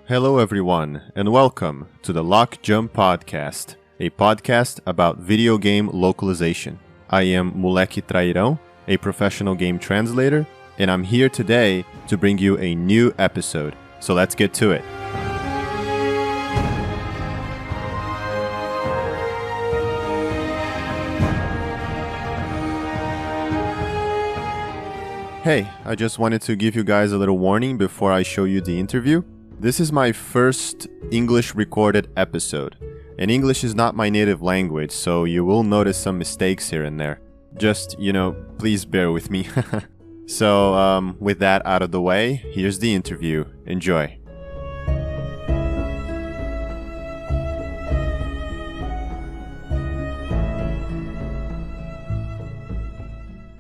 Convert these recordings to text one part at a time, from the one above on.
Hello everyone, and welcome to the LocJump podcast, a podcast about video game localization. I am Moleque Trairão, a professional game translator, and I'm here today to bring you a new episode. So let's get to it. Hey, I just wanted to give you guys a little warning before I show you the interview. This is my first English recorded episode, and English is not my native language, so you will notice some mistakes here and there. Just, please bear with me. So, with that out of the way, here's the interview. Enjoy.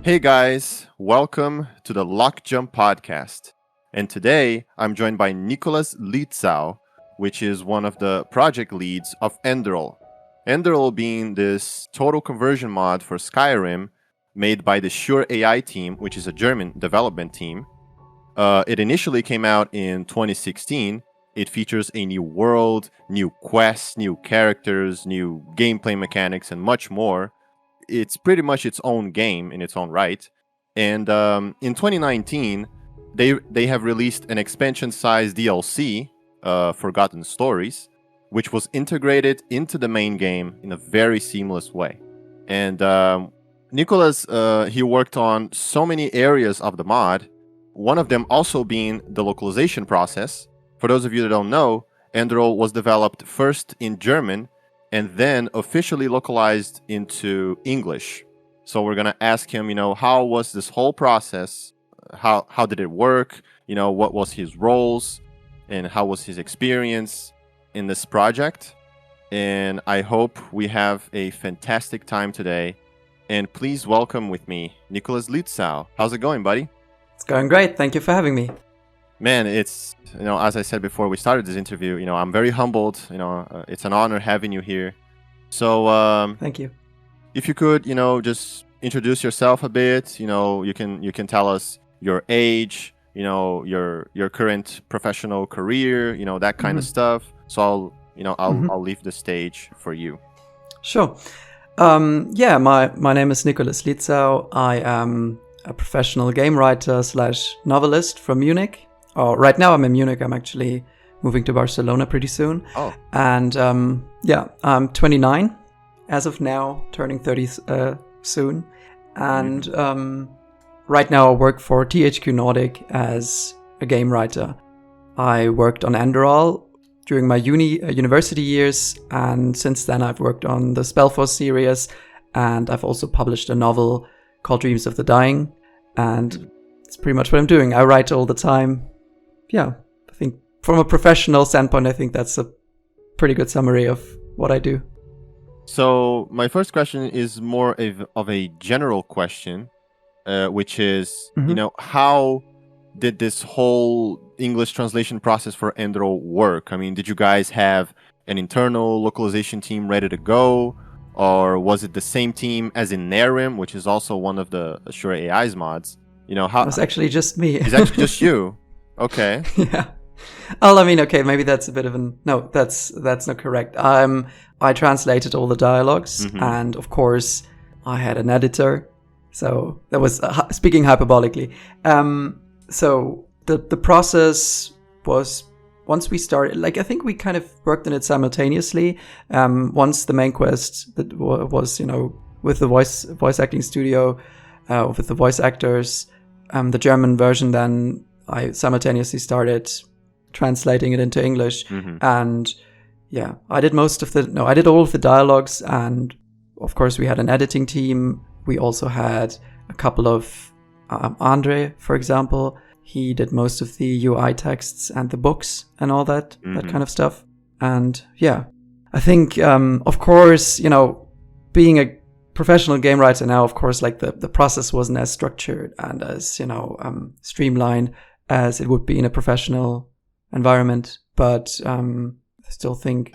Hey guys, welcome to the LocJump podcast. And today, I'm joined by Nicolas Lietzau, which is one of the project leads of ENDERAL. ENDERAL being this total conversion mod for Skyrim made by the Sure AI team, which is a German development team. It initially came out in 2016. It features a new world, new quests, new characters, new gameplay mechanics, and much more. It's pretty much its own game in its own right. And in 2019, they have released an expansion-sized DLC, Forgotten Stories, which was integrated into the main game in a very seamless way. And Nicolas, he worked on so many areas of the mod, one of them also being the localization process. For those of you that don't know, ENDERAL was developed first in German and then officially localized into English. So we're gonna ask him, how was this whole process? How did it work? What was his roles? And how was his experience in this project? And I hope we have a fantastic time today. And please welcome with me, Nicolas Lietzau. How's it going, buddy? It's going great. Thank you for having me. Man, it's, as I said before we started this interview, I'm very humbled. It's an honor having you here. So, thank you. If you could, just introduce yourself a bit. You can tell us your age, your current professional career, that kind of stuff. So I'll leave the stage for you. Sure. My name is Nicolas Lietzau. I am a professional game writer / novelist from Munich. Right now I'm in Munich. I'm actually moving to Barcelona pretty soon. Oh. And I'm 29 as of now, turning 30 soon. And right now I work for THQ Nordic as a game writer. I worked on ENDERAL during my university years, and since then I've worked on the Spellforce series, and I've also published a novel called Dreams of the Dying, and it's pretty much what I'm doing. I write all the time. Yeah, I think from a professional standpoint, I think that's a pretty good summary of what I do. So my first question is more of a general question, which is, how did this whole English translation process for ENDERAL work? I mean, did you guys have an internal localization team ready to go? Or was it the same team as in Nehrim, which is also one of the Sure AI's mods? How it was actually just me. It's actually just you. Okay. Yeah. Well, I mean, okay, maybe that's a bit of no, that's not correct. I translated all the dialogues, and of course, I had an editor. So that was speaking hyperbolically. So the process was, once we started, I think we kind of worked on it simultaneously. Once the main quest that was, with the voice acting studio, with the voice actors, the German version, then I simultaneously started translating it into English. And yeah, I did I did all of the dialogues, and of course we had an editing team. We also had a couple of Andre, for example. He did most of the UI texts and the books and all that kind of stuff. And yeah, I think, of course, being a professional game writer now, of course, the process wasn't as structured and as, streamlined as it would be in a professional environment. But I still think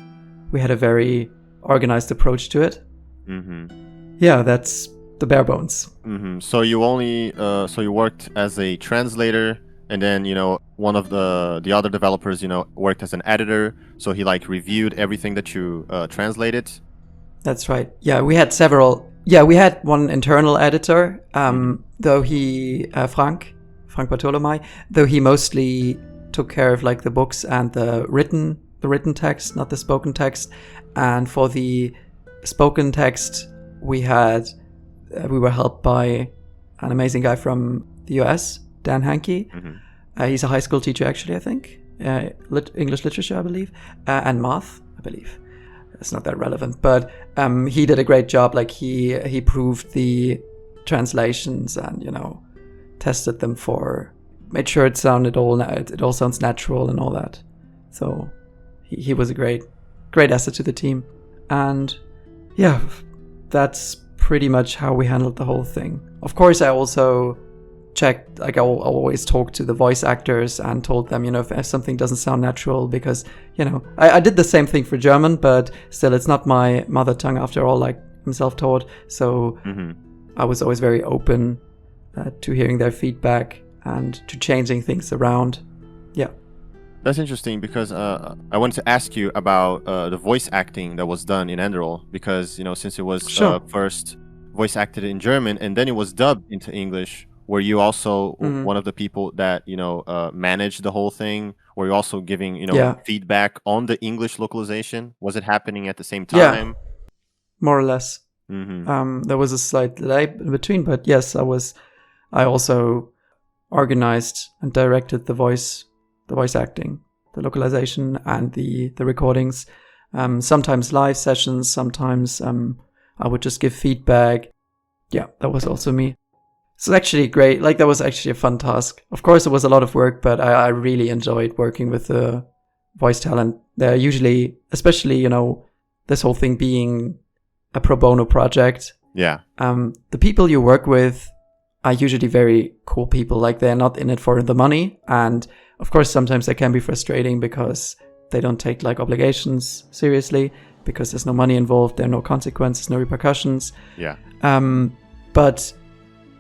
we had a very organized approach to it. Yeah, that's the bare bones. So you only, you worked as a translator And then, one of the other developers, worked as an editor, so he like reviewed everything that you translated. That's right. Yeah, we had several. Yeah, we had one internal editor, though he Frank Bartolomei, though he mostly took care of like the books and the written text, not the spoken text. And for the spoken text, we were helped by an amazing guy from the US, Dan Hankey. He's a high school teacher, actually, I think. English literature, I believe, and math, I believe. It's not that relevant, but he did a great job. Like he proved the translations and tested them made sure it all sounds natural and all that. So he was a great asset to the team, and yeah, that's pretty much how we handled the whole thing. Of course, I also checked, like I'll always talk to the voice actors and told them, if something doesn't sound natural, because, I did the same thing for German, but still it's not my mother tongue after all, like I'm self-taught. So I was always very open to hearing their feedback and to changing things around. Yeah. That's interesting because I wanted to ask you about the voice acting that was done in ENDERAL, because, since it was first voice acted in German and then it was dubbed into English, were you also one of the people that, managed the whole thing? Were you also giving, feedback on the English localization? Was it happening at the same time? Yeah, more or less. There was a slight delay in between, but yes, I also organized and directed the voice acting, the localization, and the recordings. Sometimes live sessions, sometimes I would just give feedback. Yeah, that was also me. So actually great. Like that was actually a fun task. Of course, it was a lot of work, but I really enjoyed working with the voice talent. They're usually, especially, this whole thing being a pro bono project. Yeah. The people you work with are usually very cool people. Like they're not in it for the money. And of course, sometimes they can be frustrating because they don't take like obligations seriously, because there's no money involved. There are no consequences, no repercussions. Yeah. But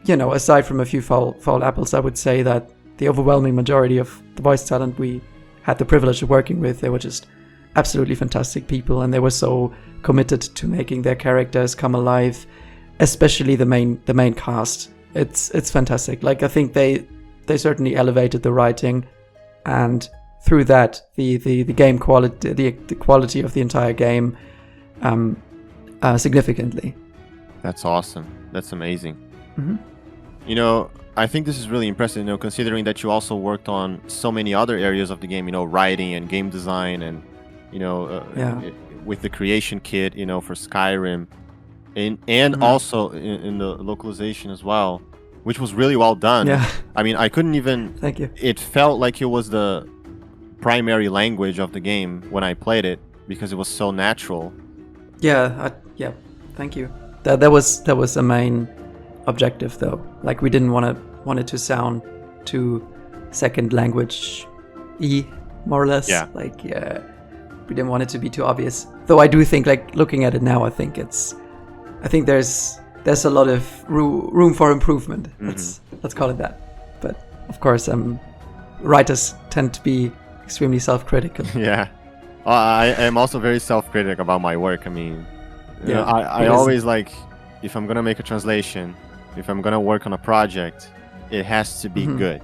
aside from a few foul apples, I would say that the overwhelming majority of the voice talent we had the privilege of working with, they were just absolutely fantastic people, and they were so committed to making their characters come alive, especially the main cast. It's fantastic. Like I think they certainly elevated the writing, and through that the game quality, the quality of the entire game significantly. That's awesome. That's amazing. I think this is really impressive, considering that you also worked on so many other areas of the game, writing and game design and, with the creation kit, for Skyrim and also in the localization as well, which was really well done. Yeah. I mean, I couldn't even... Thank you. It felt like it was the primary language of the game when I played it, because it was so natural. Yeah, thank you. That was a main objective, though. Like we didn't want it to sound too second language more or less. Yeah. Like we didn't want it to be too obvious. Though I do think, like looking at it now, I think there's a lot of room for improvement. Let's call it that. But of course, writers tend to be extremely self-critical. Yeah. I am also very self-critical about my work. I mean, I always like, if I'm gonna make a translation, if I'm gonna work on a project, it has to be good,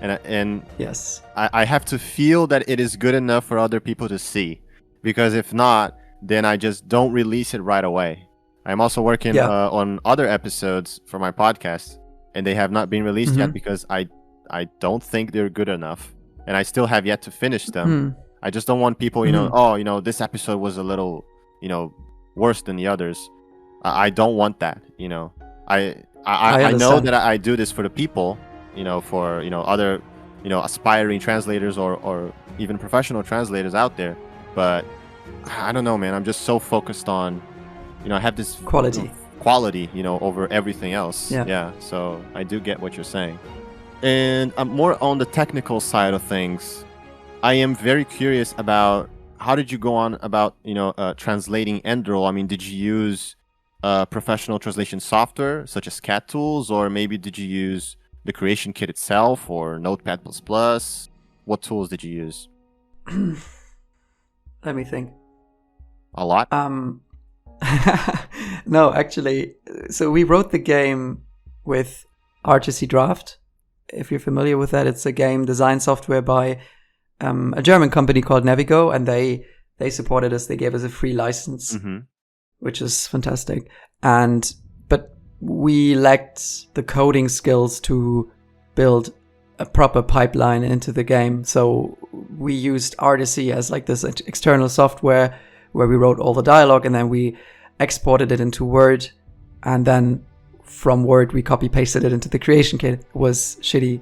and yes, I have to feel that it is good enough for other people to see, because if not, then I just don't release it right away. I'm also working on other episodes for my podcast, and they have not been released yet because I don't think they're good enough, and I still have yet to finish them. I just don't want people, this episode was a little, worse than the others. I don't want that, I know that I do this for the people, for, other, aspiring translators or even professional translators out there. But I don't know, man. I'm just so focused on, I have this quality, over everything else. Yeah. So I do get what you're saying. And I'm more on the technical side of things. I am very curious about how did you go on about, translating ENDERAL? I mean, did you use professional translation software such as CAT tools, or maybe did you use the creation kit itself or Notepad++? What tools did you use? Let me think. A lot? No, actually, so we wrote the game with RTC Draft. If you're familiar with that, it's a game design software by a German company called Navigo, and they supported us. They gave us a free license, which is fantastic. But we lacked the coding skills to build a proper pipeline into the game. So we used RTC as like this external software where we wrote all the dialogue, and then we exported it into Word, and then from Word we copy pasted it into the creation kit. It was shitty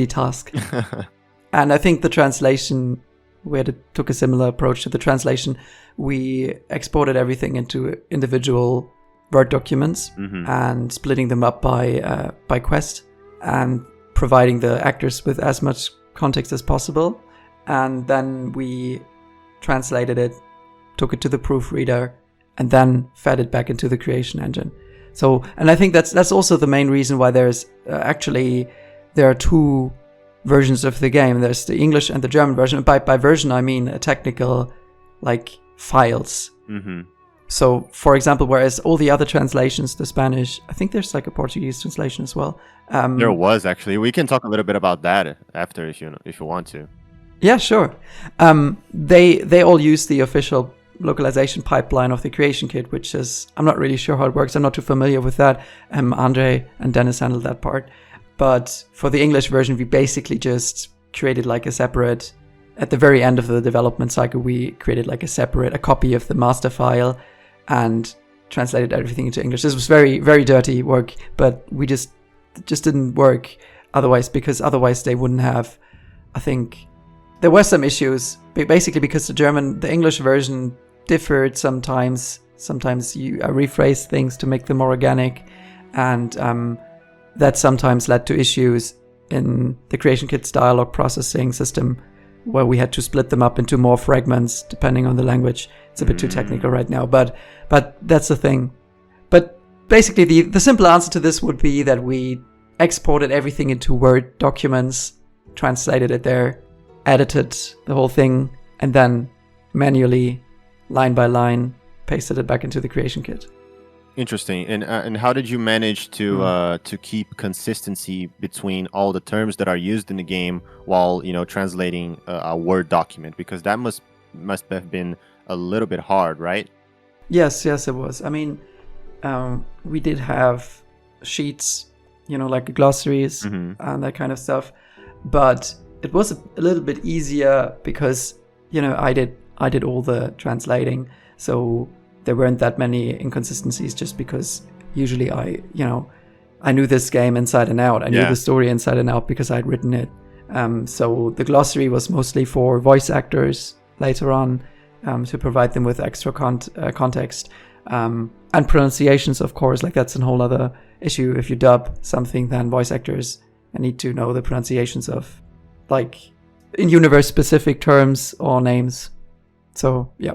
task. And I think the translation, we took a similar approach to the translation. We exported everything into individual Word documents and splitting them up by quest and providing the actors with as much context as possible. And then we translated it, took it to the proofreader, and then fed it back into the creation engine. So, and I think that's also the main reason why there's there are two versions of the game. There's the English and the German version. By version, I mean a technical, like, files. So, for example, whereas all the other translations, the Spanish, I think there's like a Portuguese translation as well. There was, actually. We can talk a little bit about that after if you want to. Yeah, sure. They all use the official localization pipeline of the creation kit, which is, I'm not really sure how it works. I'm not too familiar with that. Andre and Dennis handled that part. But for the English version, we basically just created like a separate, at the very end of the development cycle, we created like a copy of the master file and translated everything into English. This was very, very dirty work, but we just didn't work otherwise, because otherwise they wouldn't have, I think, there were some issues, basically because the English version differed sometimes. Sometimes I rephrased things to make them more organic, and that sometimes led to issues in the creation kit's dialogue processing system, where we had to split them up into more fragments depending on the language. It's a bit too technical right now, but that's the thing. But basically the simple answer to this would be that we exported everything into Word documents, translated it there, edited the whole thing, and then manually, line by line, pasted it back into the creation kit. Interesting. And how did you manage to keep consistency between all the terms that are used in the game while translating a Word document? Because that must have been a little bit hard, right? Yes, it was. I mean, we did have sheets, like glossaries and that kind of stuff, but it was a little bit easier because I did all the translating, so there weren't that many inconsistencies, just because usually I knew this game inside and out. I knew the story inside and out because I'd written it. So the glossary was mostly for voice actors later on, to provide them with extra context. And pronunciations, of course, like that's a whole other issue. If you dub something, then voice actors need to know the pronunciations of, like, in universe specific terms or names. So, yeah.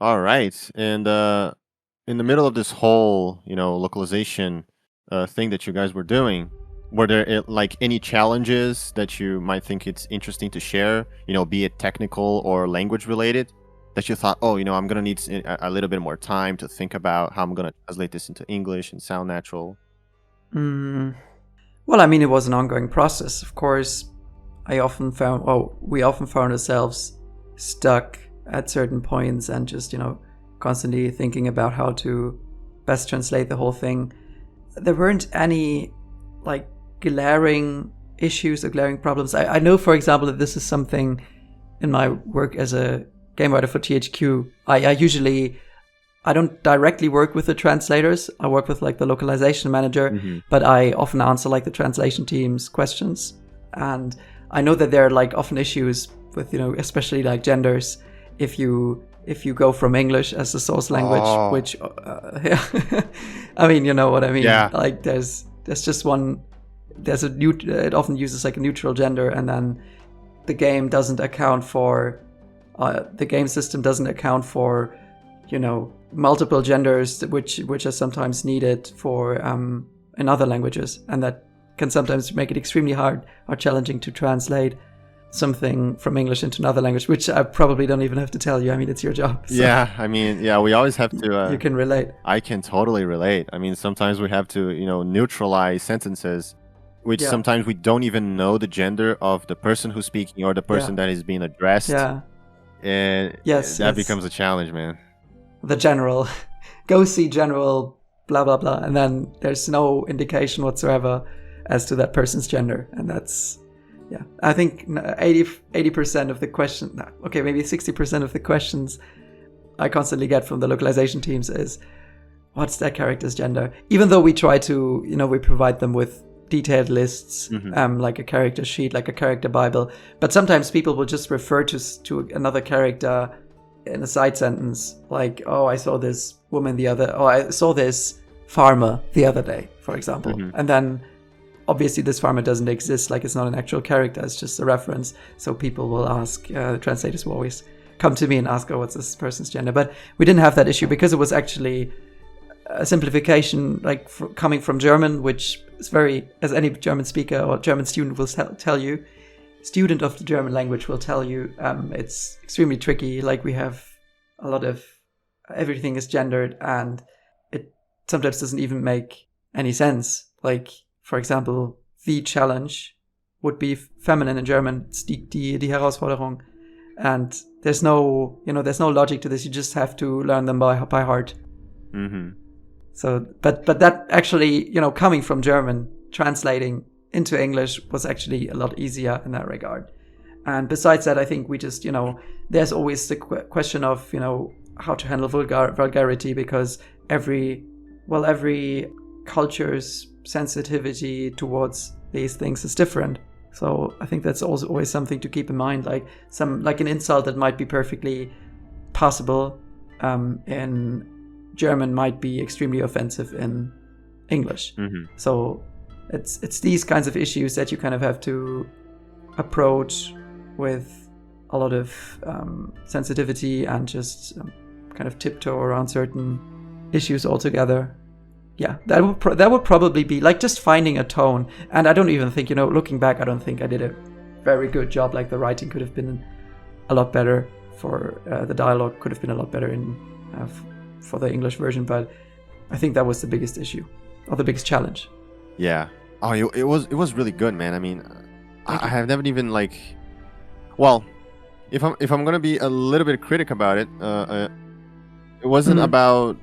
All right. And in the middle of this whole, localization thing that you guys were doing, were there like any challenges that you might think it's interesting to share, be it technical or language related, that you thought, I'm going to need a little bit more time to think about how I'm going to translate this into English and sound natural? Well, I mean, it was an ongoing process. Of course, we often found ourselves stuck at certain points and just, constantly thinking about how to best translate the whole thing. There weren't any, like, glaring issues or glaring problems. I know, for example, that this is something in my work as a game writer for THQ. I don't directly work with the translators. I work with like the localization manager, but I often answer like the translation team's questions. And I know that there are like often issues with, especially like genders. If you go from English as the source language, which, I mean, you know what I mean? Yeah. Like there's just one, it often uses like a neutral gender, and then the game doesn't account for, the game system doesn't account for, multiple genders, which are sometimes needed for in other languages, and that can sometimes make it extremely hard or challenging to translate something from English into another language, which I probably don't even have to tell you. I mean, it's your job. So Yeah, I mean, yeah, we always have to. you can relate. I can totally relate. I mean, sometimes we have to, neutralize sentences, which sometimes we don't even know the gender of the person who's speaking or the person that is being addressed. Yeah. And that becomes a challenge, man. The general, go see general, blah, blah, blah. And then there's no indication whatsoever as to that person's gender. And that's, I think 80% of the question, okay, maybe 60% of the questions I constantly get from the localization teams is, what's that character's gender? Even though we try to, we provide them with detailed lists, like a character sheet, like a character Bible. But sometimes people will just refer to another character in a side sentence, like, oh, I saw this woman I saw this farmer the other day, for example. And then obviously this farmer doesn't exist, like it's not an actual character, it's just a reference. So people will ask, the translators will always come to me and ask, oh, what's this person's gender? But we didn't have that issue because it was actually a simplification, like coming from German, which is very, as any German speaker or German student will tell you, student of the German language will tell you, it's extremely tricky. Like we have a lot of, everything is gendered and it sometimes doesn't even make any sense. Like, for example, the challenge would be feminine in German, it's die Herausforderung. And there's no logic to this. You just have to learn them by heart. So, but that actually, coming from German, translating into English was actually a lot easier in that regard. And besides that, I think we just, there's always the question of, how to handle vulgarity, because every culture's sensitivity towards these things is different. So I think that's also always something to keep in mind, like an insult that might be perfectly possible in German might be extremely offensive in English. So it's these kinds of issues that you kind of have to approach with a lot of sensitivity and just kind of tiptoe around certain issues altogether. Yeah, that would probably be like just finding a tone. And I don't even think, looking back, I don't think I did a very good job. Like the writing could have been a lot better for the dialogue could have been a lot better for the English version. But I think that was the biggest issue or the biggest challenge. Yeah. Oh, it was really good, man. I mean, I have never even well, if I'm gonna be a little bit critic about it, it wasn't about.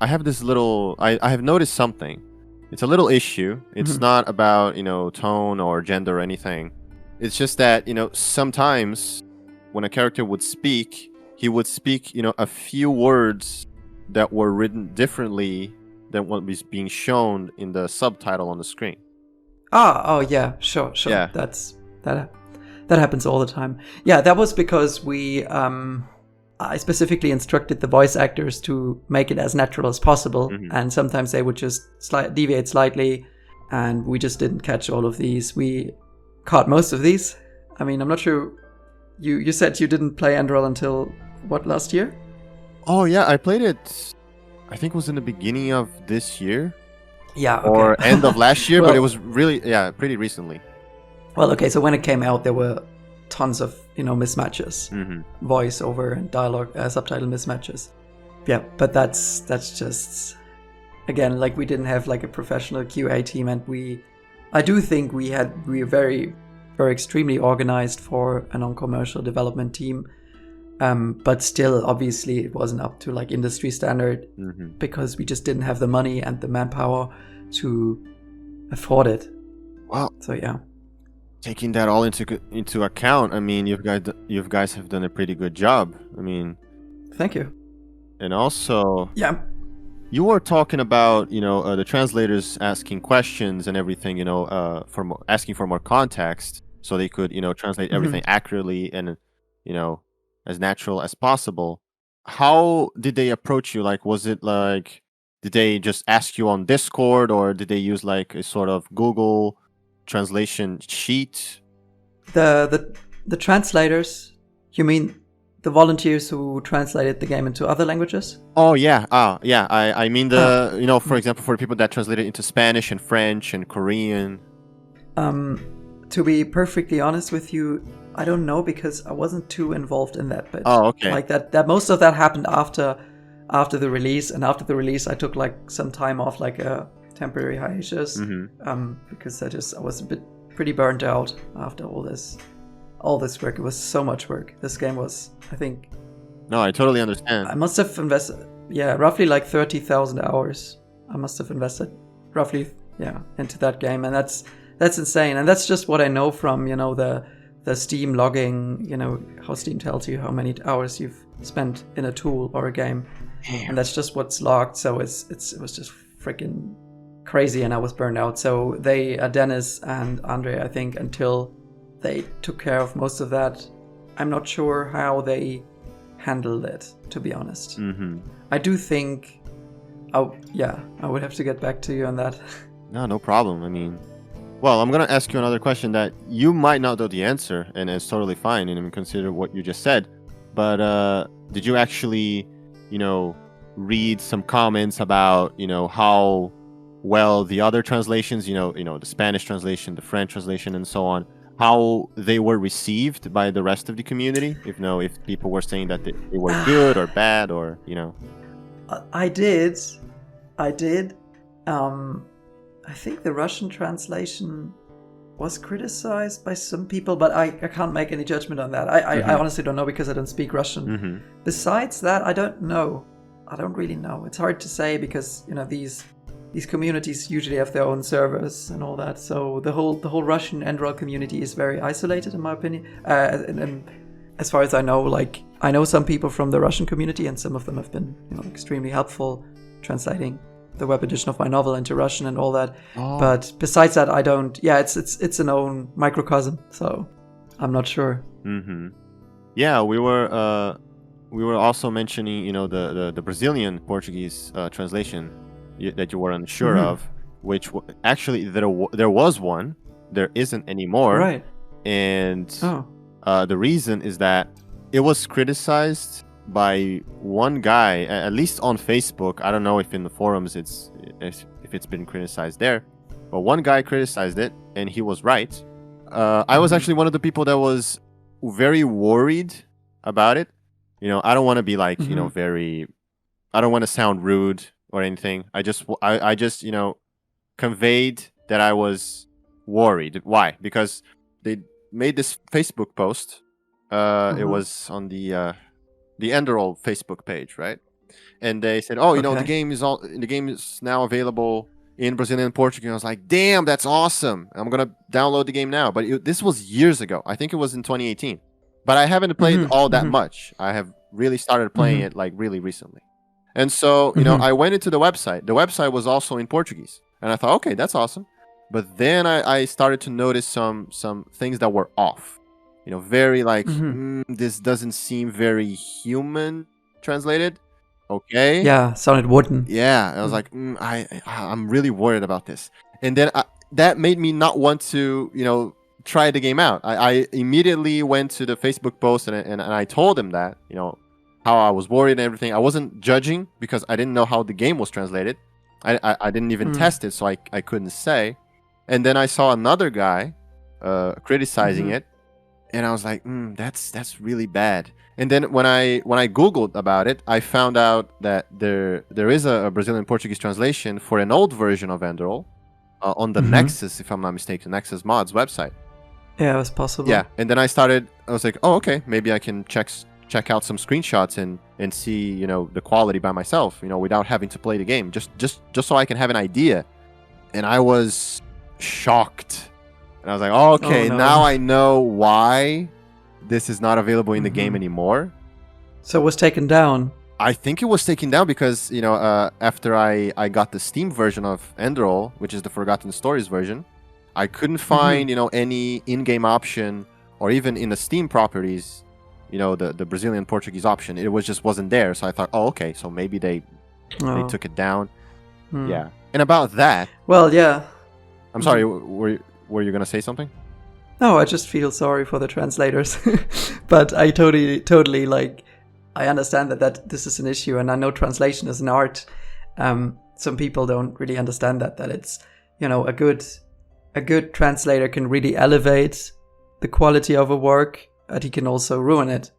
I have this little. I have noticed something. It's a little issue. It's not about tone or gender or anything. It's just that sometimes when a character would speak, he would speak a few words that were written differently than what was being shown in the subtitle on the screen. Oh yeah, sure. Yeah. That happens all the time. Yeah, that was because I specifically instructed the voice actors to make it as natural as possible, and sometimes they would just deviate slightly, and we just didn't catch all of these. We caught most of these. I mean, I'm not sure. You said you didn't play ENDERAL until what, last year? Oh yeah, I played it. I think it was in the beginning of this year. Yeah. Okay. Or end of last year, but it was really pretty recently. Well, okay. So when it came out, there were tons of mismatches, voice over and dialogue, subtitle mismatches. Yeah, but that's just, again, like we didn't have like a professional QA team, and I do think we were very, very extremely organized for a non-commercial development team, but still, obviously, it wasn't up to like industry standard because we just didn't have the money and the manpower to afford it. Wow. So yeah. Taking that all into account, I mean, you guys have done a pretty good job. I mean, thank you. And also, yeah, you were talking about the translators asking questions and everything, asking for more context so they could translate everything accurately and as natural as possible. How did they approach you? Like, was it like, did they just ask you on Discord, or did they use like a sort of Google translation sheet? The translators, you mean the volunteers who translated the game into other languages? Oh yeah. I mean for example, for people that translated into Spanish and French and Korean. To be perfectly honest with you, I don't know because I wasn't too involved in that bit. Oh, okay. Like that most of that happened after the release, and after the release I took like some time off, like a temporary hiatus, because I was pretty burnt out after all this work. It was so much work. This game was, I think. No, I totally understand. I must have invested, roughly like 30,000 hours. I must have invested roughly, into that game, and that's insane. And that's just what I know from, the Steam logging, how Steam tells you how many hours you've spent in a tool or a game. Damn. And that's just what's logged. So it was just freaking crazy, and I was burned out. So Dennis and Andre, I think, until they took care of most of that, I'm not sure how they handled it, to be honest. I do think, I would have to get back to you on that. No problem. I mean, well, I'm going to ask you another question that you might not know the answer, and it's totally fine, and consider what you just said. But did you actually, read some comments about, how well the other translations, the Spanish translation, the French translation, and so on, how they were received by the rest of the community? If people were saying that they were good or bad, or, I did. I think the Russian translation was criticized by some people, but I can't make any judgment on that. I honestly don't know because I don't speak Russian. Besides that, I don't know. I don't really know. It's hard to say because, these communities usually have their own servers and all that. So the whole Russian ENDERAL community is very isolated, in my opinion. And as far as I know, like, I know some people from the Russian community, and some of them have been, extremely helpful translating the web edition of my novel into Russian and all that. But besides that, I don't. Yeah, it's an own microcosm, so I'm not sure. Yeah, we were also mentioning, the Brazilian Portuguese translation that you were unsure of, which actually there was one. There isn't anymore. Right. And the reason is that it was criticized by one guy, at least on Facebook. I don't know if in the forums if it's been criticized there, but one guy criticized it, and he was right. I was actually one of the people that was very worried about it. I don't want to be like, I don't want to sound rude or anything. I just conveyed that I was worried. Why? Because they made this Facebook post. It was on the ENDERAL Facebook page, right? And they said, the game is now available in Brazilian and Portuguese. I was like, damn, that's awesome. I'm gonna download the game now. But this was years ago. I think it was in 2018. But I haven't played all that much. I have really started playing it like really recently. And so, I went into the website. The website was also in Portuguese. And I thought, okay, that's awesome. But then I started to notice some things that were off. Very like, this doesn't seem very human translated. Okay. Yeah, sounded wooden. Yeah, I was like, I'm really worried about this. And then that made me not want to, try the game out. I immediately went to the Facebook post and I told him that, how I was worried and everything. I wasn't judging because I didn't know how the game was translated. I didn't even test it, so I couldn't say. And then I saw another guy criticizing it, and I was like, that's really bad. And then when I Googled about it, I found out that there is a Brazilian Portuguese translation for an old version of ENDERAL on the Nexus, if I'm not mistaken, Nexus Mods website. Yeah, it was possible. Yeah, and then I was like, oh, okay, maybe I can check out some screenshots and see, the quality by myself, without having to play the game, just so I can have an idea. And I was shocked. And I was like, oh, okay, now I know why this is not available in the game anymore. So it was taken down. I think it was taken down because, after I got the Steam version of ENDERAL, which is the Forgotten Stories version, I couldn't find, any in-game option, or even in the Steam properties, the Brazilian Portuguese option. It wasn't there. So I thought, oh, okay, so maybe they took it down. Yeah. And about that... Well, yeah. I'm sorry, were you going to say something? No, I just feel sorry for the translators. But I totally, like, I understand that this is an issue, and I know translation is an art. Some people don't really understand that it's, a good a good translator can really elevate the quality of a work, but he can also ruin it.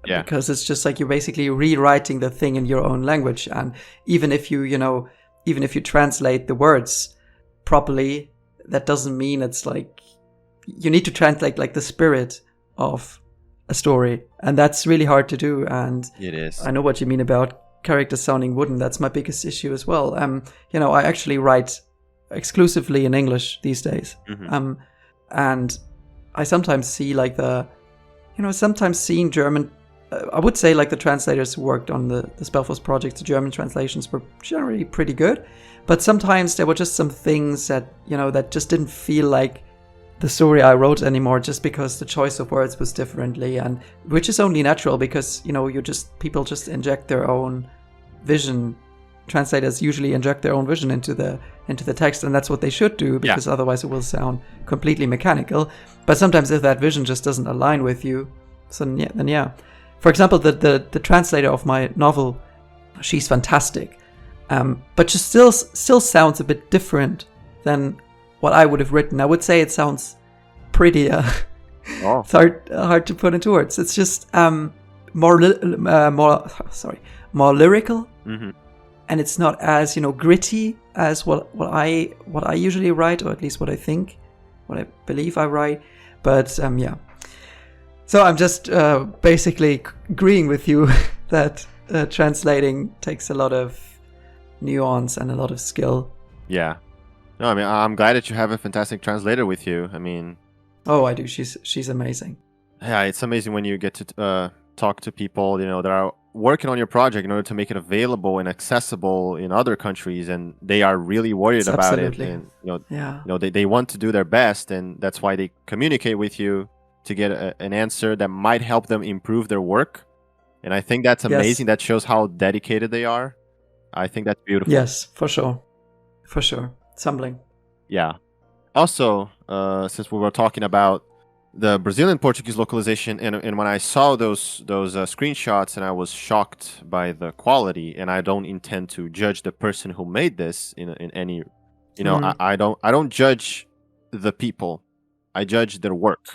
Yeah. Because it's just like you're basically rewriting the thing in your own language. And even if you, even if you translate the words properly, that doesn't mean it's like you need to translate like the spirit of a story. And that's really hard to do. And it is. I know what you mean about characters sounding wooden. That's my biggest issue as well. I actually write exclusively in English these days. And I sometimes see like sometimes seeing German, I would say like the translators who worked on the Spellforce project, the German translations were generally pretty good. But sometimes there were just some things that, that just didn't feel like the story I wrote anymore, just because the choice of words was differently, and which is only natural because, people just inject their own vision. Translators usually inject their own vision into the text, and that's what they should do, because otherwise it will sound completely mechanical. But sometimes if that vision just doesn't align with you, then yeah. For example, the translator of my novel, she's fantastic, but she still sounds a bit different than what I would have written. I would say it sounds prettier. Oh. It's hard to put into words. It's just more lyrical. Mm-hmm. And it's not as gritty as what I usually write, or at least what I believe I write. But yeah. So I'm just basically agreeing with you that translating takes a lot of nuance and a lot of skill. Yeah. No, I mean, I'm glad that you have a fantastic translator with you. I mean... Oh, I do. She's amazing. Yeah, it's amazing when you get to talk to people, that are working on your project in order to make it available and accessible in other countries, and they are really worried about it. And, they want to do their best, and that's why they communicate with you to get an answer that might help them improve their work. And I think that's amazing. Yes. That shows how dedicated they are. I think that's beautiful. Yes, for sure. For sure. It's humbling. Yeah. Also, since we were talking about the Brazilian Portuguese localization, and when I saw those screenshots, and I was shocked by the quality, and I don't intend to judge the person who made this in any, I don't judge the people. I judge their work.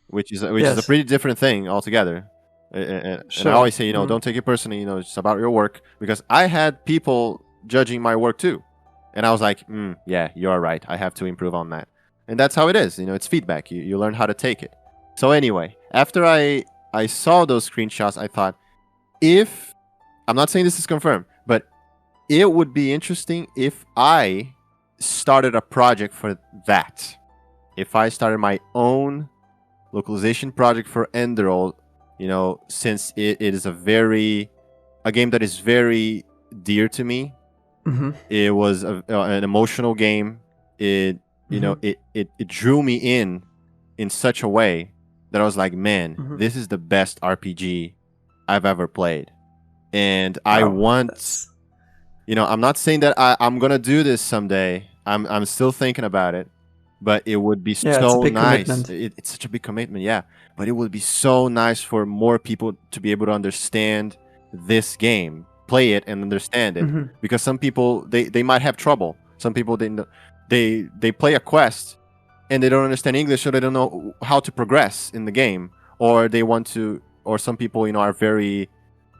Which is a pretty different thing altogether. And I always say, don't take it personally. It's about your work, because I had people judging my work too, and I was like, yeah, you're right. I have to improve on that, and that's how it is. It's feedback. You learn how to take it. So anyway, after I saw those screenshots, I thought, if I'm not saying this is confirmed, but it would be interesting if I started a project for that. If I started my own localization project for ENDERAL, since it is a game that is very dear to me. Mm-hmm. It was an emotional game. It it drew me in such a way that I was like, man, this is the best RPG I've ever played, and I want. I'm not saying that I'm gonna do this someday. I'm still thinking about it. But it would be so nice. It's such a big commitment, yeah. But it would be so nice for more people to be able to understand this game, play it, and understand it. Mm-hmm. Because some people they might have trouble. Some people they play a quest and they don't understand English, so they don't know how to progress in the game, or they want to. Or some people, are very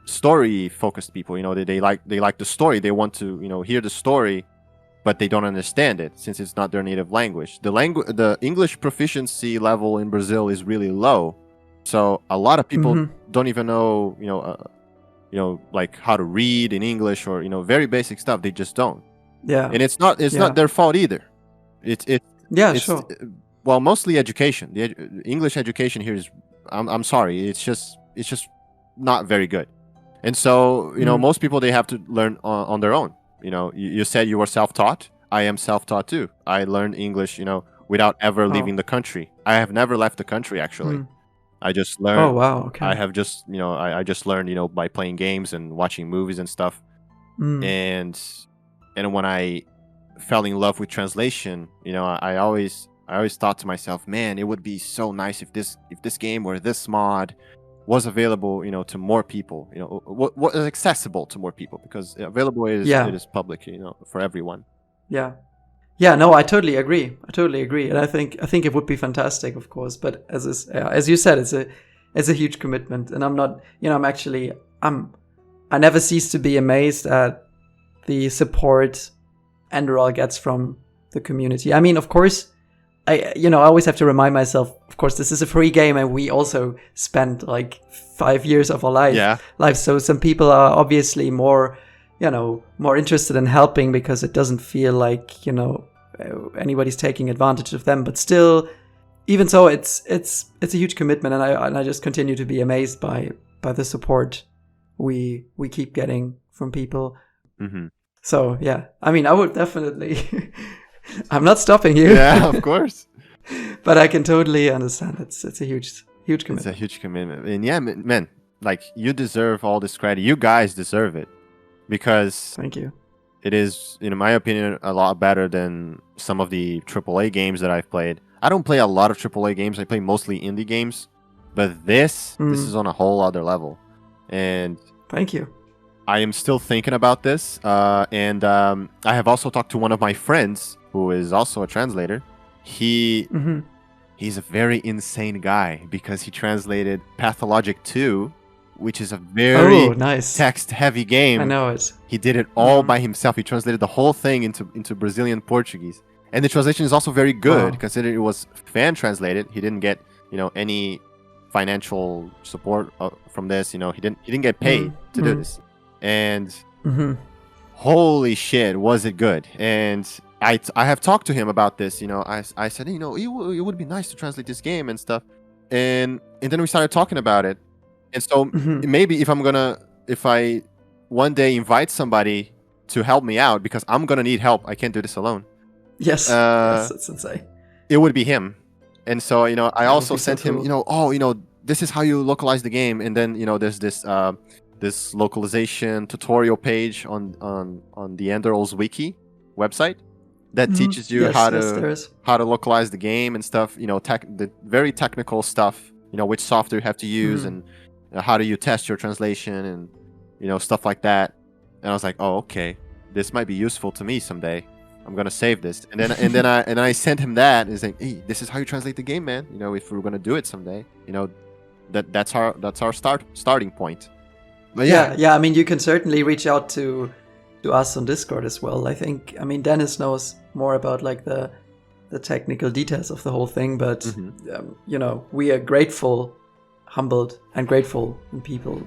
story focused people. They like the story. They want to hear the story. But they don't understand it since it's not their native language. The English proficiency level in Brazil is really low, so a lot of people don't even know, like how to read in English, or very basic stuff. They just don't. Yeah, and it's not their fault either. It's sure. Well, mostly education. The English education here is, I'm sorry, it's just not very good, and so most people, they have to learn on their own. You said you were self-taught. I am self-taught too. I learned English, without ever leaving the country. I have never left the country, actually. I just learned. Oh, wow. Okay. I have just, I just learned, by playing games and watching movies and stuff. And when I fell in love with translation, I always thought to myself, man, it would be so nice if this game or this mod was available, to more people, what is accessible to more people, because available is it is public, for everyone. Yeah. Yeah, no, I totally agree. And I think it would be fantastic, of course. But as you said, it's a huge commitment, and I'm not. I never cease to be amazed at the support ENDERAL gets from the community. I mean, of course, I always have to remind myself. Of course, this is a free game, and we also spent like 5 years of our life. So some people are obviously more interested in helping because it doesn't feel like, anybody's taking advantage of them. But still, even so, it's a huge commitment, and I just continue to be amazed by the support we keep getting from people. Mm-hmm. So yeah, I mean, I would definitely. I'm not stopping you. Yeah, of course. But I can totally understand. It's a huge commitment. It's a huge commitment, and yeah, man, like you deserve all this credit. You guys deserve it. Because thank you. It is, in my opinion, a lot better than some of the AAA games that I've played. I don't play a lot of AAA games. I play mostly indie games. But this is on a whole other level. And thank you. I am still thinking about this. And I have also talked to one of my friends who is also a translator. He's a very insane guy because he translated Pathologic 2, which is a very nice text-heavy game. I know it. He did it all by himself. He translated the whole thing into Brazilian Portuguese. And the translation is also very good, considering it was fan-translated. He didn't get, any financial support from this. He didn't get paid to do this. And holy shit, was it good. And I have talked to him about this. I said, it would be nice to translate this game and stuff. And then we started talking about it. And so maybe if I one day invite somebody to help me out, because I'm going to need help. I can't do this alone. Yes, that's insane. It would be him. And so, I also sent him, this is how you localize the game. And then, there's this localization tutorial page on the ENDERAL's wiki website that teaches you how to localize the game and stuff, the very technical stuff, which software you have to use and how do you test your translation and stuff like that. And I was like, oh, okay, this might be useful to me someday. I'm gonna save this. And then I sent him that and he's like, hey, this is how you translate the game, man. If we're gonna do it someday, that's our starting point. But yeah. I mean, you can certainly reach out to us on Discord as well. I think, Dennis knows more about like the technical details of the whole thing, but we are humbled and grateful when people,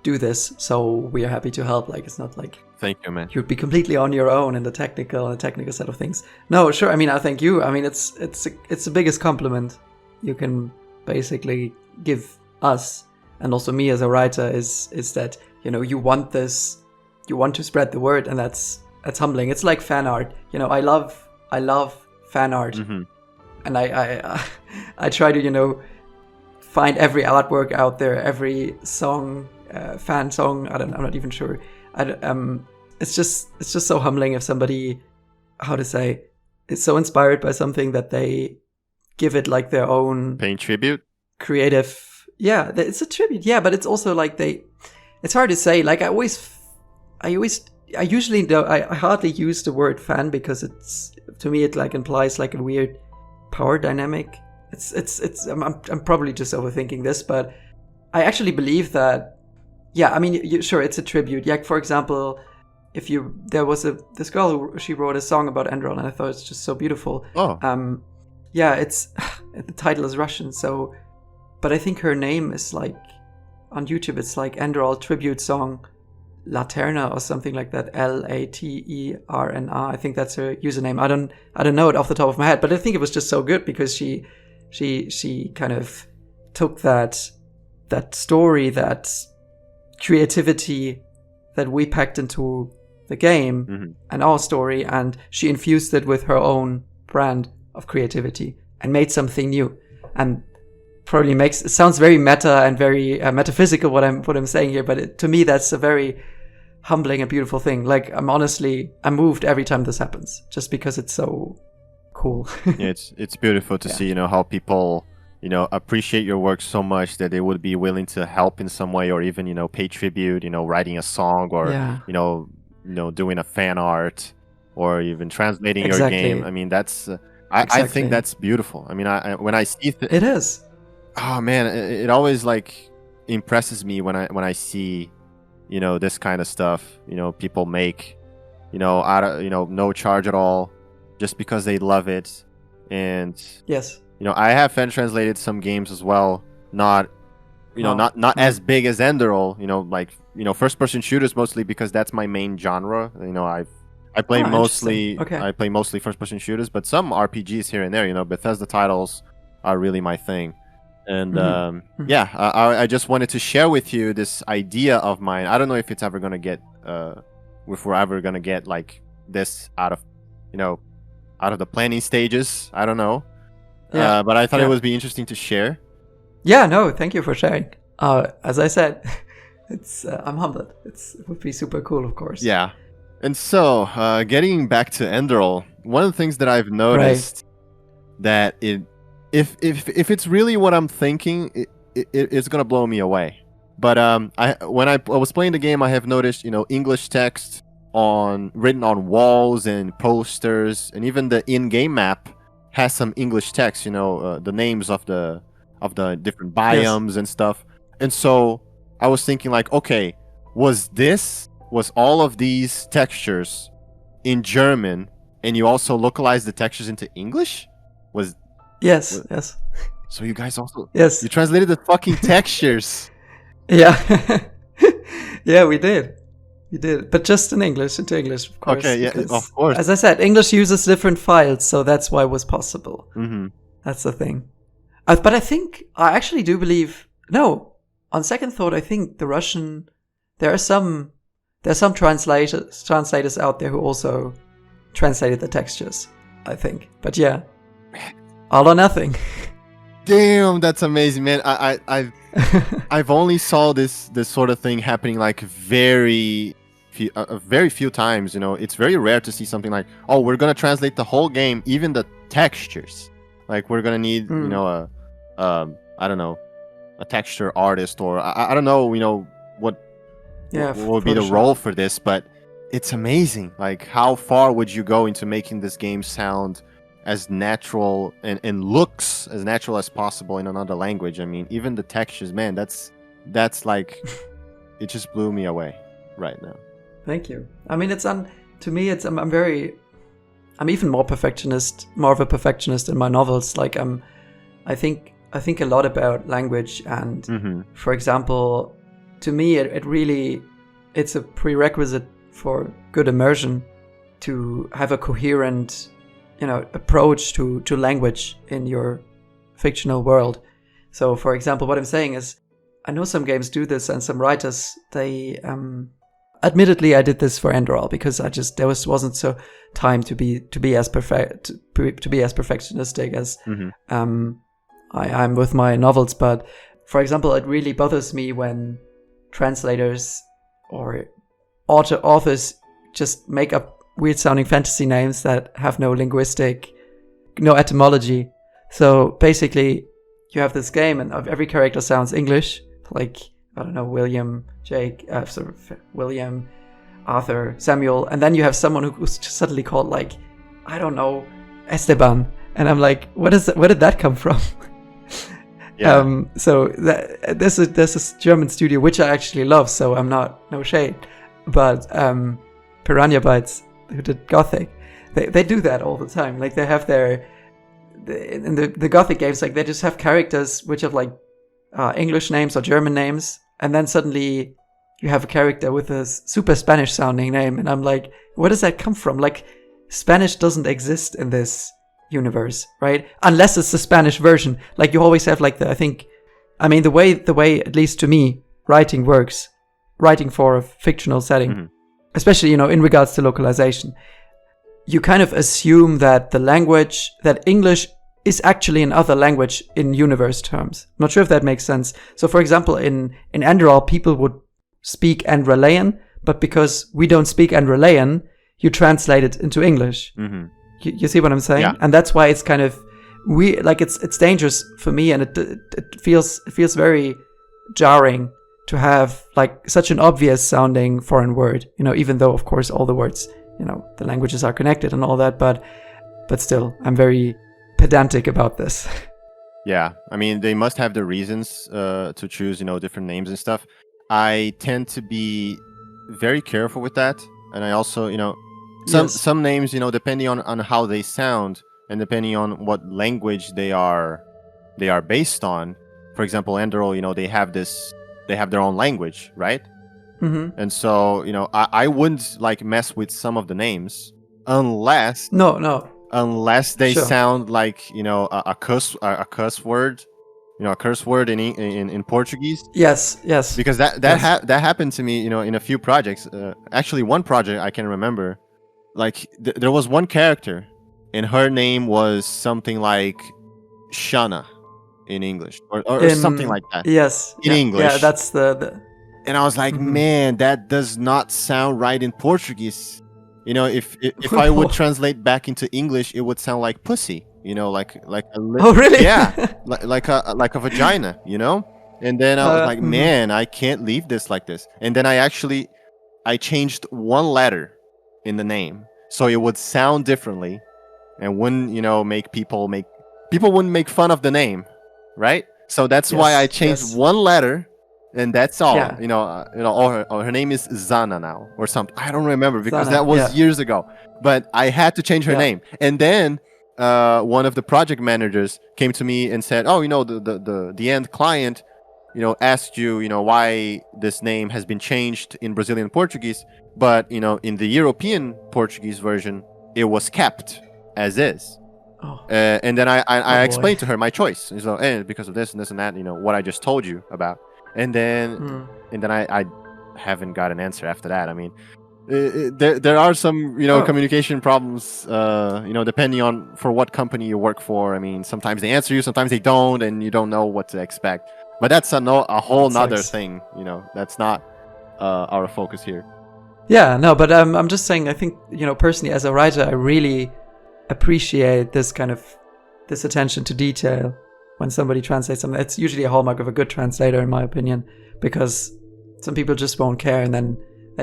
do this. So we are happy to help. Like, it's not like, thank you, man, you'd be completely on your own in the technical set of things. No, sure. I thank you. It's the biggest compliment you can basically give us, and also me as a writer, is that, you want this, you want to spread the word, and that's humbling. It's like fan art. I love fan art, and I try to, find every artwork out there, every song, fan song. I'm not even sure. It's just so humbling if somebody, how to say, is so inspired by something that they give it like their own paying tribute, creative. Yeah, it's a tribute. Yeah, but it's also like it's hard to say. Like I usually don't. I hardly use the word fan because to me it like implies like a weird power dynamic. I'm probably just overthinking this, but I actually believe that. Yeah, sure, it's a tribute. Yeah, for example, there was this girl who she wrote a song about ENDERAL, and I thought it's just so beautiful. Oh. Yeah, the title is Russian, so, but I think her name is like on YouTube. It's like ENDERAL tribute song Laterna or something like that. Laterna. I think that's her username. I don't know it off the top of my head, but I think it was just so good because she kind of took that story, that creativity that we packed into the game and our story, and she infused it with her own brand of creativity and made something new. And probably it sounds very meta and very metaphysical what I'm saying here, but to me that's a very humbling and beautiful thing. Like I'm moved every time this happens, just because it's so cool. Yeah, it's beautiful to see, how people, appreciate your work so much that they would be willing to help in some way, or even, pay tribute, writing a song or, doing a fan art. or even translating Exactly. your game. I mean, that's I think that's beautiful. I mean, when I see it is. Oh man, it always like impresses me when I see, you know, this kind of stuff. You know, people make, you know, out of, you know, no charge at all, just because they love it. And Yes, you know, I have fan translated some games as well. Not, you know, not as big as ENDERAL. You know, like, you know, first person shooters mostly because that's my main genre. You know, I play mostly I play mostly first person shooters, but some RPGs here and there. You know, Bethesda titles are really my thing. And yeah, I just wanted to share with you this idea of mine. I don't know if it's ever gonna get, if we're ever gonna get like this out of, you know, out of the planning stages. I don't know, but I thought it would be interesting to share. Yeah, no, thank you for sharing. As I said, it's I'm humbled. It would be super cool, of course. Yeah, and so getting back to ENDERAL, one of the things that I've noticed that if it's really what I'm thinking, it's gonna blow me away. But when I was playing the game, I have noticed, you know, English text written on walls and posters, and even the in-game map has some English text. You know, the names of the different biomes and stuff. And so I was thinking, like, okay, was all of these textures in German, and you also localized the textures into English? Yes. So you guys also... Yes. You translated the fucking textures. Yeah. Yeah, we did. But just into English, of course. Okay, yeah, of course. As I said, English uses different files, so that's why it was possible. Mm-hmm. That's the thing. But I actually do believe... No, on second thought, I think the Russian... There are some translators out there who also translated the textures, I think. But yeah. All or nothing. Damn, that's amazing, man. I've only saw this sort of thing happening like very few times. You know, it's very rare to see something like, oh, we're gonna translate the whole game, even the textures. Like, we're gonna need, you know, I don't know, a texture artist, or I don't know, you know, what would be the role for this. But it's amazing. Like, how far would you go into making this game sound as natural and looks as natural as possible in another language? I mean, even the textures, man, that's like, it just blew me away right now. Thank you. I mean, to me, I'm even more of a perfectionist in my novels. Like, I think a lot about language, and for example, to me, it's a prerequisite for good immersion to have a coherent, you know, approach to language in your fictional world. So, for example, what I'm saying is, I know some games do this, and some writers, they, admittedly, I did this for ENDERAL because there wasn't so time to be as perfectionistic as I'm with my novels. But for example, it really bothers me when translators or authors just make up weird sounding fantasy names that have no etymology. So basically, you have this game and every character sounds English, like, I don't know, William, Jake, William, Arthur, Samuel, and then you have someone who's suddenly called, like, I don't know, Esteban, and I'm like, where did that come from? Yeah. So there's this German studio which I actually love, so I'm no shade, but Piranha Bytes, who did Gothic, they do that all the time. Like, they have in the Gothic games, like, they just have characters which have like English names or German names, and then suddenly you have a character with a super Spanish sounding name, and I'm like, where does that come from? Like, Spanish doesn't exist in this universe, right? Unless it's the Spanish version. Like, you always have like the way, at least to me, writing works, writing for a fictional setting, especially, you know, in regards to localization, you kind of assume that that English is actually another language in universe terms. I'm not sure if that makes sense. So, for example, in ENDERAL, people would speak Andrelean, but because we don't speak Andrelean, you translate it into English. You see what I'm saying? Yeah. And that's why it's kind of it's dangerous for me, and it feels very jarring to have like such an obvious sounding foreign word, you know, even though of course all the words the languages are connected and all that, but still, I'm very pedantic about this. Yeah, I mean, they must have the reasons to choose, different names and stuff. I tend to be very careful with that, and I also, some names, depending on how they sound and depending on what language they are based on. For example, ENDERAL, they have their own language, right? Mm-hmm. And so, I wouldn't mess with some of the names unless they sound like a curse word, a curse word in Portuguese. Yes. Because that happened to me, in a few projects. Actually, one project I can remember, there was one character, and her name was something like Shana in English, or something like that. Yes. In English. Yeah, that's the. And I was like, man, that does not sound right in Portuguese. If I would translate back into English, it would sound like pussy. Like a oh really? Yeah, like a vagina. And then I was like, man, I can't leave this like this. And then I changed one letter in the name so it would sound differently, and wouldn't make people wouldn't make fun of the name, right? So that's why I changed one letter. And that's all. Yeah. Her name is Zana now, or something. I don't remember because that was years ago. But I had to change her name. And then one of the project managers came to me and said, "Oh, the end client, asked you, why this name has been changed in Brazilian Portuguese, but in the European Portuguese version, it was kept as is." Oh. And then I explained to her my choice. So, because of this and this and that, what I just told you about. And then I haven't got an answer after that. I mean, there are some communication problems depending on for what company you work for. I mean, sometimes they answer you, sometimes they don't, and you don't know what to expect. But that's a whole nother thing. That's not our focus here. Yeah, no, but I'm just saying. I think personally, as a writer, I really appreciate this attention to detail. When somebody translates something, it's usually a hallmark of a good translator, in my opinion, because some people just won't care, and then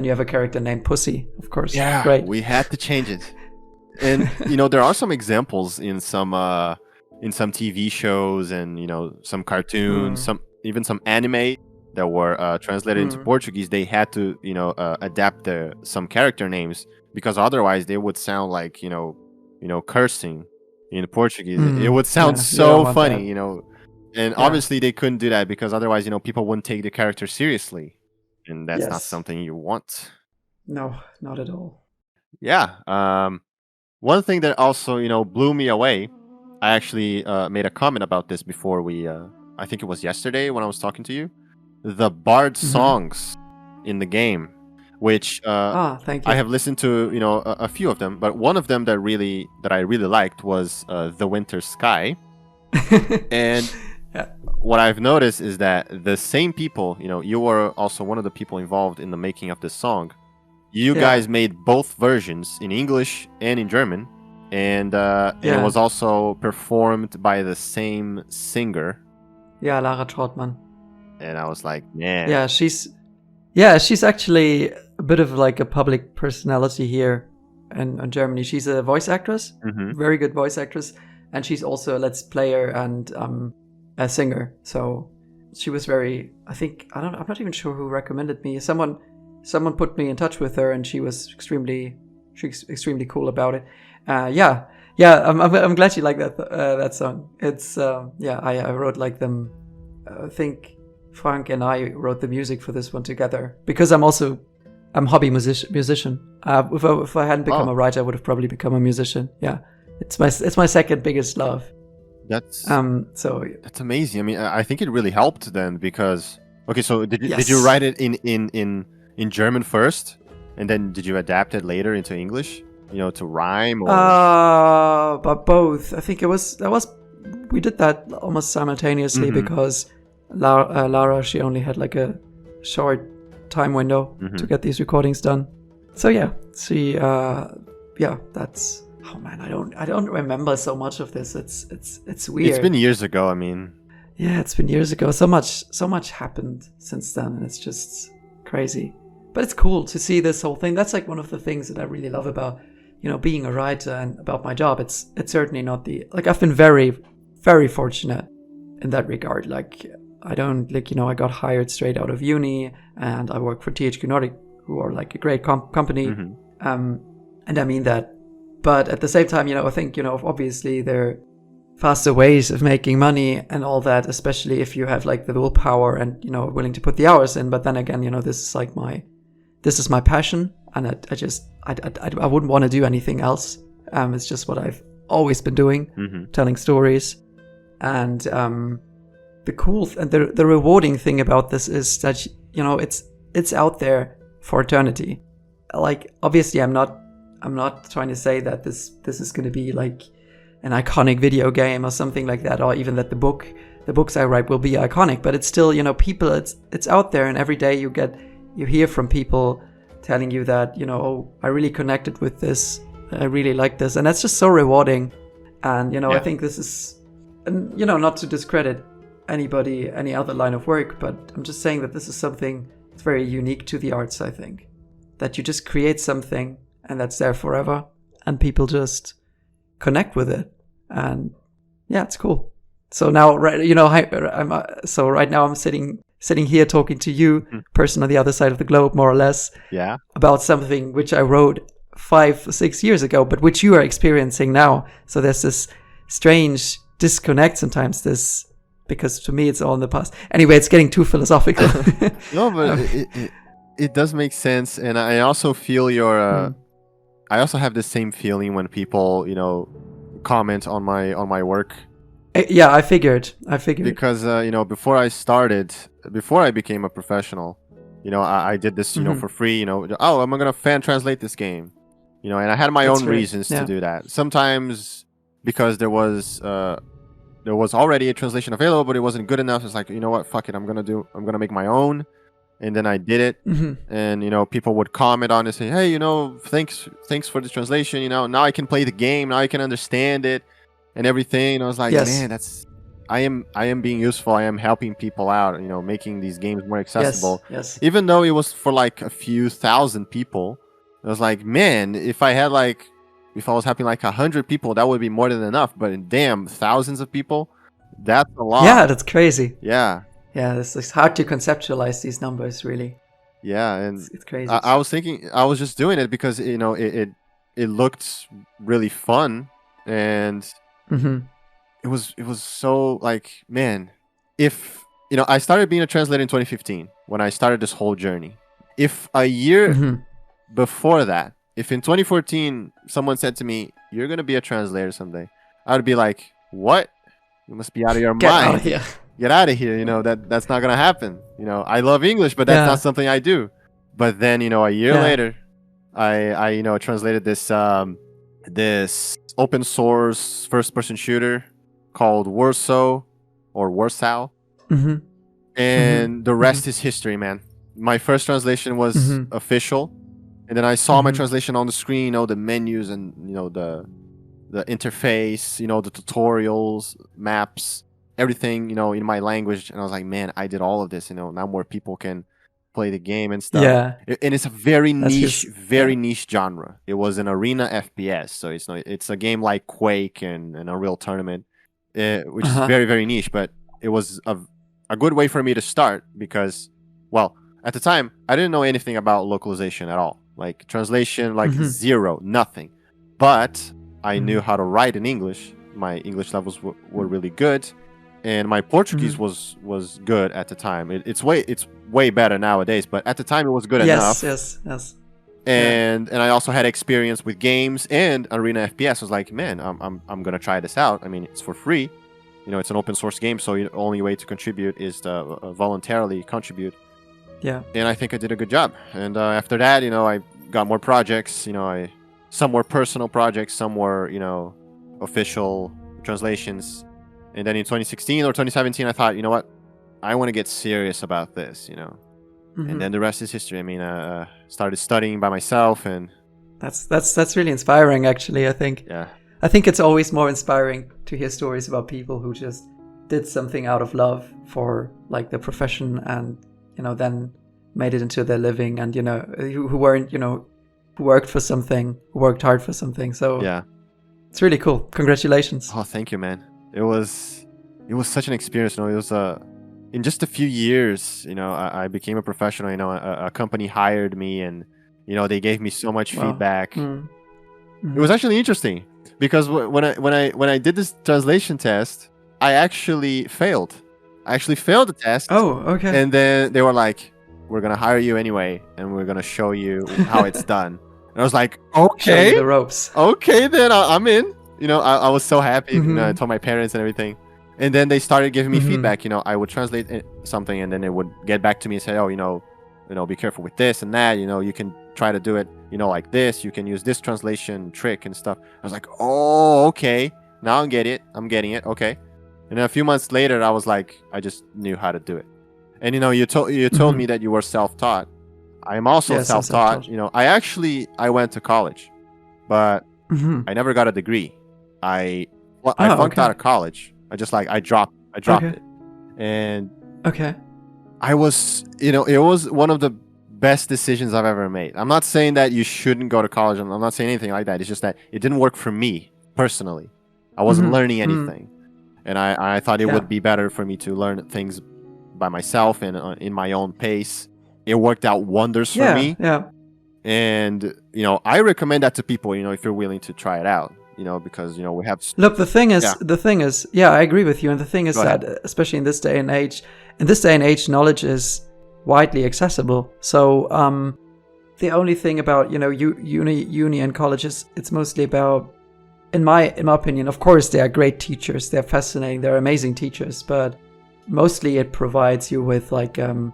you have a character named Pussy, of course. Yeah, right. We had to change it, and there are some examples in some TV shows and some cartoons, even some anime that were translated into Portuguese. They had to adapt some character names because otherwise they would sound like cursing. In Portuguese, it would sound so funny, and obviously they couldn't do that because otherwise, people wouldn't take the character seriously, and that's not something you want. No, not at all. Yeah. One thing that also, blew me away, I actually made a comment about this before I think it was yesterday when I was talking to you, the bard songs in the game. Which thank you. I have listened to, a few of them, but one of them that I really liked was The Winter Sky. And what I've noticed is that the same people, you were also one of the people involved in the making of this song. You guys made both versions in English and in German, and it was also performed by the same singer. Yeah, Lara Trautmann. And I was like, man. Yeah, she's actually a bit of a public personality here in Germany. She's a voice actress, very good voice actress, and she's also a Let's Player and a singer. So she was very. I'm not even sure who recommended me. Someone put me in touch with her, and she was extremely cool about it. I'm glad you like that song. It's I wrote them. I think Frank and I wrote the music for this one together because I'm hobby musician. If I hadn't become a writer, I would have probably become a musician. Yeah, it's my second biggest love. That's amazing. I mean, I think it really helped then because so did you write it in German first, and then did you adapt it later into English? To rhyme or but both. I think we did that almost simultaneously because Lara she only had a short time window to get these recordings done. So she that's I don't remember so much of this. It's weird. It's been years ago. I mean, it's been years ago. So much happened since then, and it's just crazy. but it's cool to see this whole thing. That's like one of the things that I really love about, being a writer and about my job. It's certainly not I've been very, very fortunate in that regard. Like, I don't, I got hired straight out of uni, and I work for THQ Nordic, who are like a great company. And I mean that. But at the same time, I think, obviously there are faster ways of making money and all that, especially if you have like the willpower and, willing to put the hours in. But then again, this is my passion, and I wouldn't want to do anything else. It's just what I've always been doing, telling stories. And the cool and the rewarding thing about this is that, it's out there for eternity. Like, obviously I'm not trying to say that this is going to be like an iconic video game or something like that, or even that the books I write will be iconic, but it's still, people, it's out there, and every day you hear from people telling you that, oh, I really connected with this, I really like this, and that's just so rewarding. And, I think this is, and, not to discredit any other line of work, but I'm just saying that this is something that's very unique to the arts, I think. That you just create something and that's there forever, and people just connect with it. And yeah, it's cool. So now, right now I'm sitting here talking to you, person on the other side of the globe, more or less, about something which I wrote 5 or 6 years ago, but which you are experiencing now. So there's this strange disconnect sometimes, because to me it's all in the past. Anyway, it's getting too philosophical. No, but it does make sense, and I also feel I also have the same feeling when people, comment on my work. Yeah, I figured. Because before I became a professional, I did this, for free. Oh, I'm gonna fan translate this game, and I had my own reasons to do that. Sometimes because there was already a translation available, but it wasn't good enough. It's like, you know what, fuck it, I'm gonna make my own. And then I did it, and people would comment on it, say, "Hey, thanks for the translation. Now I can play the game. Now I can understand it, and everything." And I was like, "Man, I am being useful. I am helping people out. Making these games more accessible." Yes. Even though it was for like a few thousand people, I was like, "Man, if I was helping like 100 people, that would be more than enough." But damn, thousands of people, that's a lot. Yeah, that's crazy. Yeah. Yeah, it's hard to conceptualize these numbers, really. Yeah, and it's crazy. I was just doing it because it looked really fun, and it was so like, man, if I started being a translator in 2015 when I started this whole journey. If a year before that, if in 2014 someone said to me, "You're gonna be a translator someday," I would be like, "What? You must be out of your mind. Out of here. Get out of here." That's not gonna happen. I love English, but that's not something I do. But then a year later, I translated this open source first person shooter called Warsaw, and the rest is history, man. My first translation was official, and then I saw my translation on the screen, the menus and the interface, the tutorials, maps, everything, in my language. And I was like, man, I did all of this, now more people can play the game and stuff. Yeah. And it's a very niche genre. It was an arena FPS. So it's a game like Quake and Unreal Tournament, which is very, very niche. But it was a good way for me to start because, well, at the time, I didn't know anything about localization at all. Like translation, like zero, nothing. But I knew how to write in English. My English levels were really good, and my Portuguese was good at the time. It's way better nowadays, but at the time it was good enough. Yes. And I also had experience with games and arena FPS. I was like, man, I'm gonna try this out. I mean, it's for free. It's an open source game, so the only way to contribute is to voluntarily contribute. Yeah. And I think I did a good job. And after that, I got more projects. Some were personal projects, some were, official translations. And then in 2016 or 2017, I thought, you know what? I want to get serious about this, And then the rest is history. I mean, started studying by myself, and that's really inspiring, actually, I think. Yeah. I think it's always more inspiring to hear stories about people who just did something out of love for like the profession, and then made it into their living, and who weren't, who worked for something, who worked hard for something. So Yeah. it's really cool. Congratulations. Oh, thank you, man. It was such an experience. It was in just a few years, I became a professional. A company hired me, and they gave me so much feedback. It was actually interesting because when I did this translation test, I actually failed. I actually failed the test. Oh, okay. And then they were like, "We're gonna hire you anyway, and we're gonna show you how it's done." And I was like, Show you "Okay, the ropes." Okay, then I'm in. I was so happy. I told my parents and everything. And then they started giving me feedback. I would translate something, and then it would get back to me and say, "Oh, be careful with this and that. You can try to do it, like this. You can use this translation trick and stuff." I was like, "Oh, okay. Now I'm getting it. Okay." And then a few months later, I was like, I just knew how to do it. And you told me that you were self-taught. I am also self-taught. I went to college, but I never got a degree. I flunked out of college. I dropped it. And I was, it was one of the best decisions I've ever made. I'm not saying that you shouldn't go to college. I'm not saying anything like that. It's just that it didn't work for me personally. I wasn't learning anything. And I thought it would be better for me to learn things by myself and in my own pace. It worked out wonders for me. Yeah. And, I recommend that to people, if you're willing to try it out, because, we have... Look, the thing is, I agree with you. And the thing is that, especially in this day and age, knowledge is widely accessible. So the only thing about, uni and colleges, it's mostly about, in my opinion, of course, they are great teachers. They're fascinating. They're amazing teachers. But mostly it provides you with like a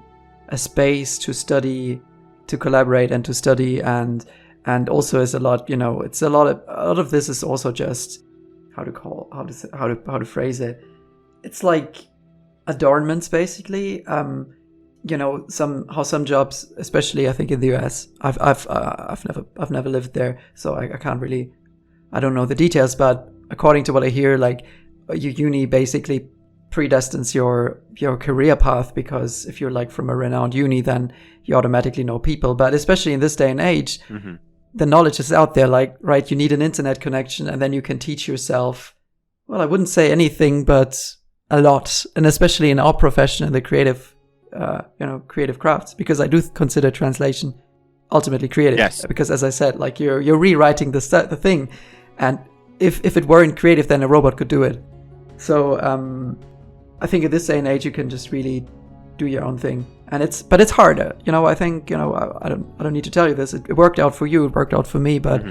space to study, to collaborate and to study, and also is a lot, it's a lot of this is also just how to phrase it. It's like adornments, basically. Some jobs, especially I think in the US, I've never lived there, so I can't really, I don't know the details, but according to what I hear, like uni basically predestines your career path, because if you're like from a renowned uni, then you automatically know people. But especially in this day and age, the knowledge is out there. Like, right, you need an internet connection, and then you can teach yourself. Well, I wouldn't say anything, but a lot, and especially in our profession, in the creative crafts, because I do consider translation ultimately creative. Yes. Because as I said, like you're rewriting the thing, and if it weren't creative, then a robot could do it. So I think in this day and age, you can just really do your own thing, but it's harder. I think I don't need to tell you this. It worked out for you. It worked out for me, but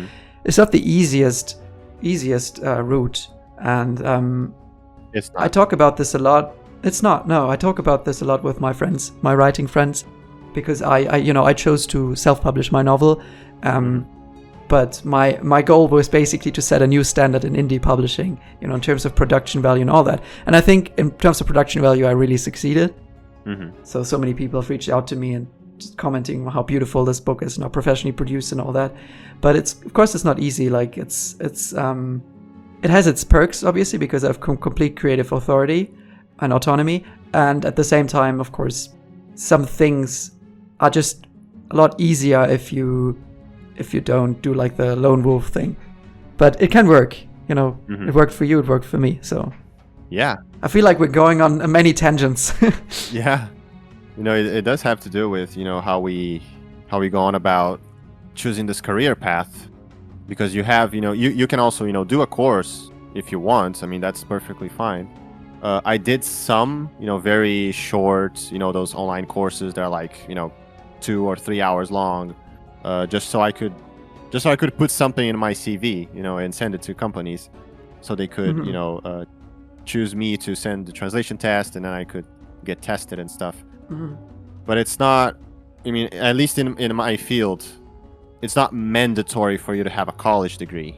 it's not the easiest route. And it's not. I talk about this a lot. It's not. No, I talk about this a lot with my friends, my writing friends, because I chose to self-publish my novel. But my goal was basically to set a new standard in indie publishing, in terms of production value and all that. And I think in terms of production value, I really succeeded. So many people have reached out to me and just commenting how beautiful this book is, professionally produced and all that. But of course it's not easy. Like it has its perks, obviously, because I have complete creative authority and autonomy. And at the same time, of course, some things are just a lot easier if you don't do like the lone wolf thing. But it can work, It worked for you, it worked for me. So yeah, I feel like we're going on many tangents. Yeah, it does have to do with how we go on about choosing this career path, because you have you can also do a course if you want. I mean, that's perfectly fine. I did some very short those online courses that are like 2 or 3 hours long, just so I could put something in my CV, and send it to companies, so they could choose me to send the translation test, and then I could get tested and stuff. But it's not, I mean, at least in my field, it's not mandatory for you to have a college degree.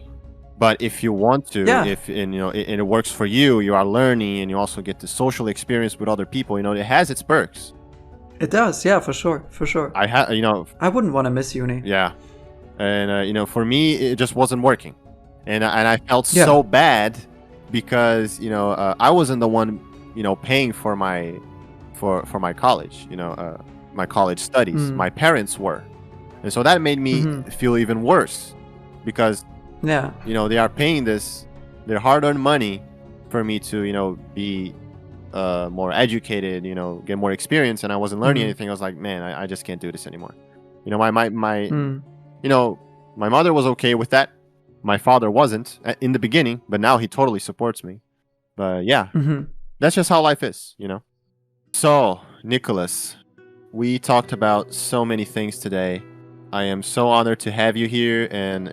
But if you want to, and it works for you, you are learning, and you also get the social experience with other people. It has its perks. It does, yeah, for sure. I wouldn't want to miss uni. Yeah, and for me, it just wasn't working, and I felt so bad, because I wasn't the one paying for my college. my college studies. My parents were. And so that made me feel even worse because, Yeah. they are paying their hard-earned money for me to, be more educated, get more experience, and I wasn't learning anything. I was like, man, I just can't do this anymore. My mother was okay with that. My father wasn't in the beginning, but now he totally supports me. But yeah, that's just how life is. So, Nicholas, we talked about so many things today. I am so honored to have you here, and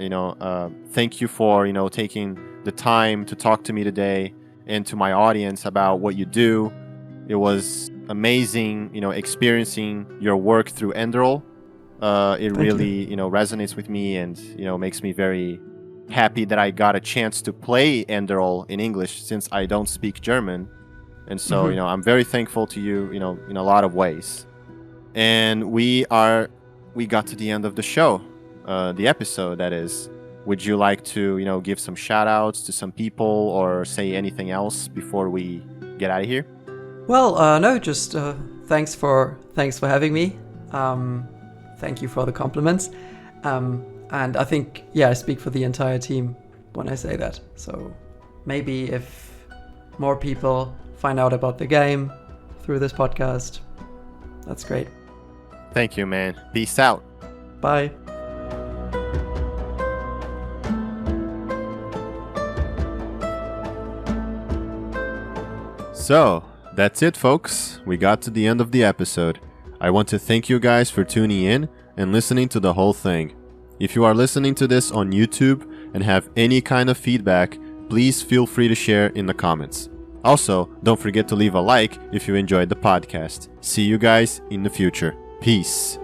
thank you for taking the time to talk to me today and to my audience about what you do. It was amazing, experiencing your work through ENDERAL. It really, resonates with me, and makes me very happy that I got a chance to play ENDERAL in English since I don't speak German. And so, I'm very thankful to you, in a lot of ways. And we got to the end of the show, the episode, that is. Would you like to, give some shout outs to some people or say anything else before we get out of here? Well, no, just thanks for having me. Thank you for the compliments. And I think, I speak for the entire team when I say that. So maybe if more people find out about the game through this podcast, that's great. Thank you, man. Peace out. Bye. So, that's it, folks. We got to the end of the episode. I want to thank you guys for tuning in and listening to the whole thing. If you are listening to this on YouTube and have any kind of feedback, please feel free to share in the comments. Also, don't forget to leave a like if you enjoyed the podcast. See you guys in the future. Peace.